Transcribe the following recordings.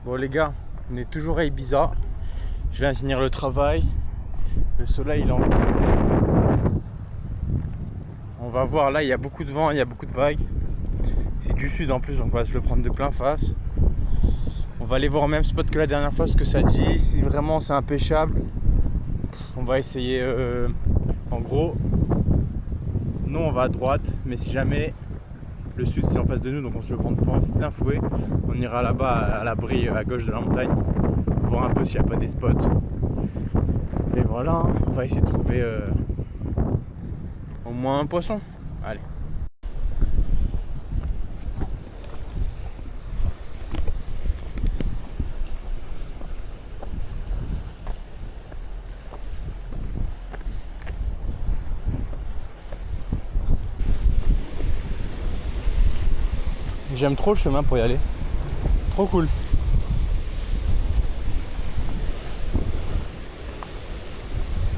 Bon les gars, on est toujours à Ibiza. Je viens de finir le travail. Le soleil il est en... On va voir, là il y a beaucoup de vent, il y a beaucoup de vagues. C'est du sud en plus, donc on va se le prendre de plein face. On va aller voir au même spot que la dernière fois ce que ça dit. Si vraiment c'est impêchable, on va essayer. En gros, nous on va à droite, mais si jamais le sud c'est en face de nous, donc on se le prend plein fouet, on ira là-bas à l'abri à gauche de la montagne, voir un peu s'il n'y a pas des spots. Et voilà, on va essayer de trouver au moins un poisson. Allez. J'aime trop le chemin pour y aller. Trop cool.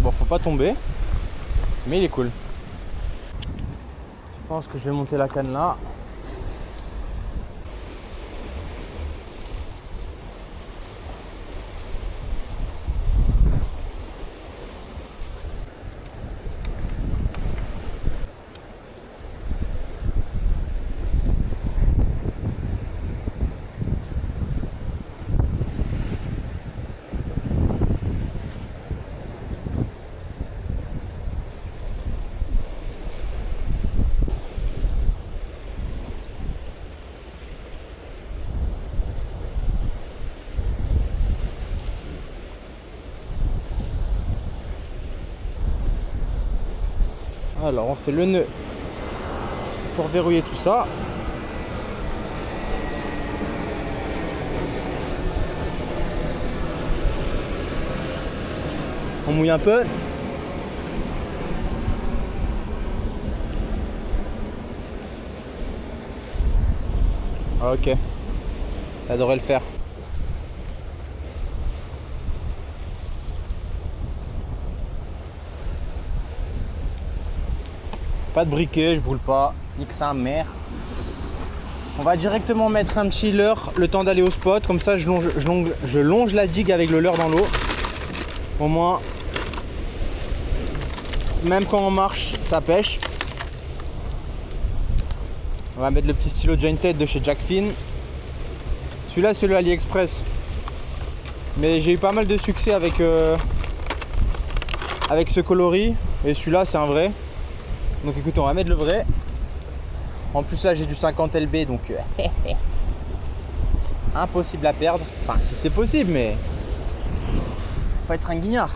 Bon, faut pas tomber, mais il est cool. Je pense que je vais monter la canne là. Alors on fait le nœud pour verrouiller tout ça. On mouille un peu. Ok, ça devrait le faire. Pas de briquet, je brûle pas, nique sa mère. On va directement mettre un petit leurre le temps d'aller au spot, comme ça je longe la digue avec le leurre dans l'eau. Au moins, même quand on marche, ça pêche. On va mettre le petit stylo Jointed de chez Jack Finn. Celui-là c'est le AliExpress. Mais j'ai eu pas mal de succès avec ce coloris. Et celui-là c'est un vrai. Donc écoutez, on va mettre le vrai. En plus là j'ai du 50 LB, donc impossible à perdre. Enfin si c'est possible, mais faut être un guignard.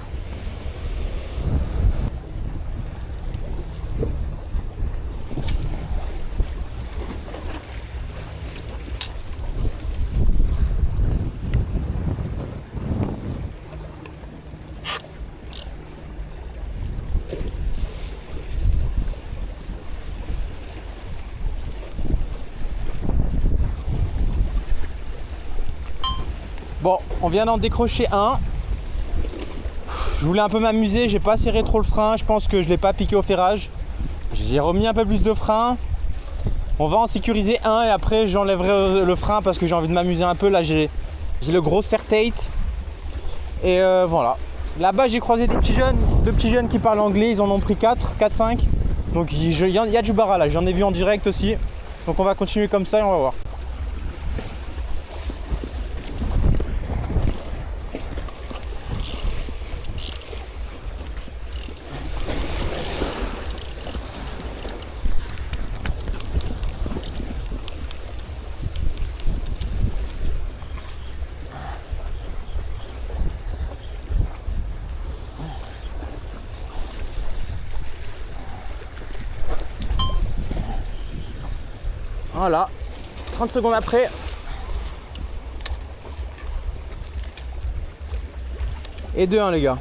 Bon, on vient d'en décrocher un. Je voulais un peu m'amuser, j'ai pas serré trop le frein, je pense que je l'ai pas piqué au ferrage. J'ai remis un peu plus de frein. On va en sécuriser un et après j'enlèverai le frein parce que j'ai envie de m'amuser un peu. Là j'ai le gros serre-tête. Et voilà. Là-bas j'ai croisé deux petits jeunes qui parlent anglais, ils en ont pris 4, 5. Donc il y a du bara là, j'en ai vu en direct aussi. Donc on va continuer comme ça et on va voir. Voilà, 30 secondes après. Et 2-1 les gars.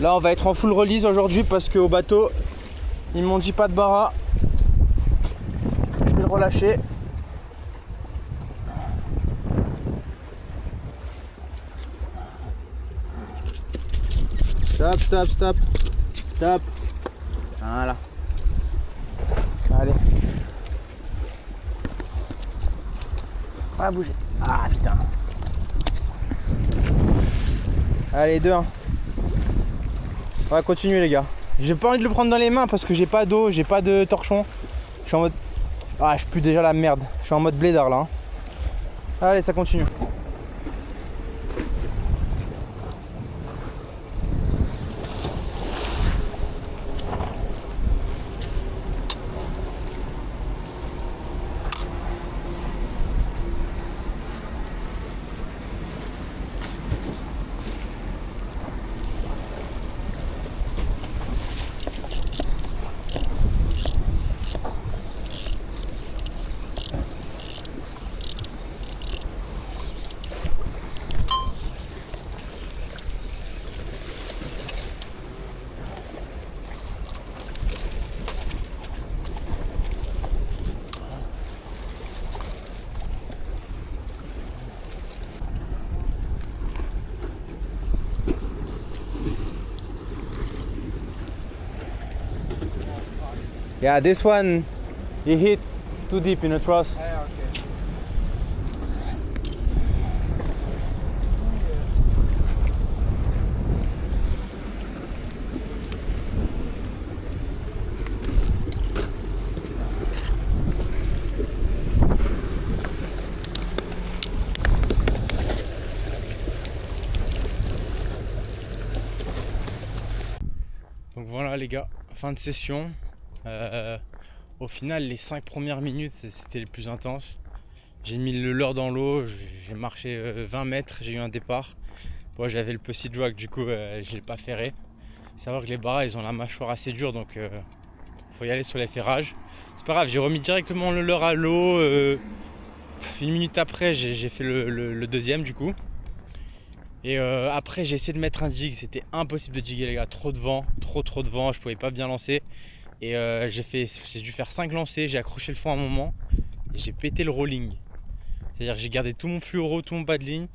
Là on va être en full release aujourd'hui parce qu'au bateau ils m'ont dit pas de bara. Je vais le relâcher. Stop, stop, stop. Stop. Voilà. Allez. Pas bouger. Ah putain. Allez, 2-1. On va continuer les gars. J'ai pas envie de le prendre dans les mains parce que j'ai pas d'eau, j'ai pas de torchon. Je suis en mode... Ah, je pue déjà la merde. Je suis en mode blédard là. Allez, ça continue. Yeah, this one he hit too deep in the truss. Yeah, okay. Donc voilà les gars, fin de session. Au final les 5 premières minutes c'était les plus intenses. J'ai mis le leurre dans l'eau, j'ai marché 20 mètres, j'ai eu un départ. Moi j'avais le pussy drag, du coup je l'ai pas ferré. Savoir que les barras ils ont la mâchoire assez dure, donc faut y aller sur les ferrages. C'est pas grave, j'ai remis directement le leurre à l'eau. Une minute après j'ai fait le deuxième du coup. Et après j'ai essayé de mettre un jig, c'était impossible de jigger les gars, trop de vent, trop de vent, je pouvais pas bien lancer. Et j'ai dû faire 5 lancers, j'ai accroché le fond à un moment et j'ai pété le rolling. C'est-à-dire que j'ai gardé tout mon fluoro, tout mon bas de ligne.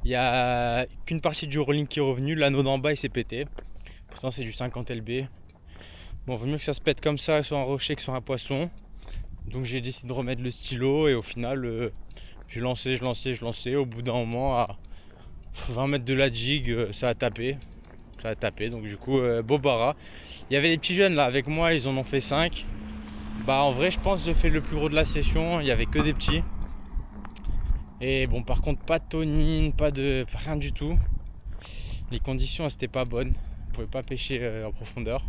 Il n'y a qu'une partie du rolling qui est revenue, l'anneau d'en bas il s'est pété. Pourtant c'est du 50 lb. Bon, vaut mieux que ça se pète comme ça sur un rocher que sur un poisson. Donc j'ai décidé de remettre le stylo et au final j'ai lancé, je lançais. Au bout d'un moment à 20 mètres de la jig, ça a tapé. Donc du coup beau barra. Il y avait les petits jeunes là avec moi, ils en ont fait 5. Bah en vrai je pense que j'ai fait le plus gros de la session, il y avait que des petits. Et bon par contre pas de tonine, rien du tout. Les conditions elles étaient pas bonnes, on pouvait pas pêcher en profondeur.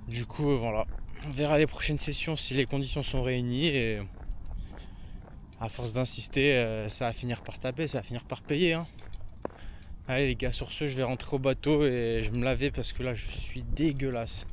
Du coup voilà, on verra les prochaines sessions si les conditions sont réunies et à force d'insister ça va finir par taper, ça va finir par payer hein. Allez les gars, sur ce je vais rentrer au bateau et je me laver parce que là je suis dégueulasse.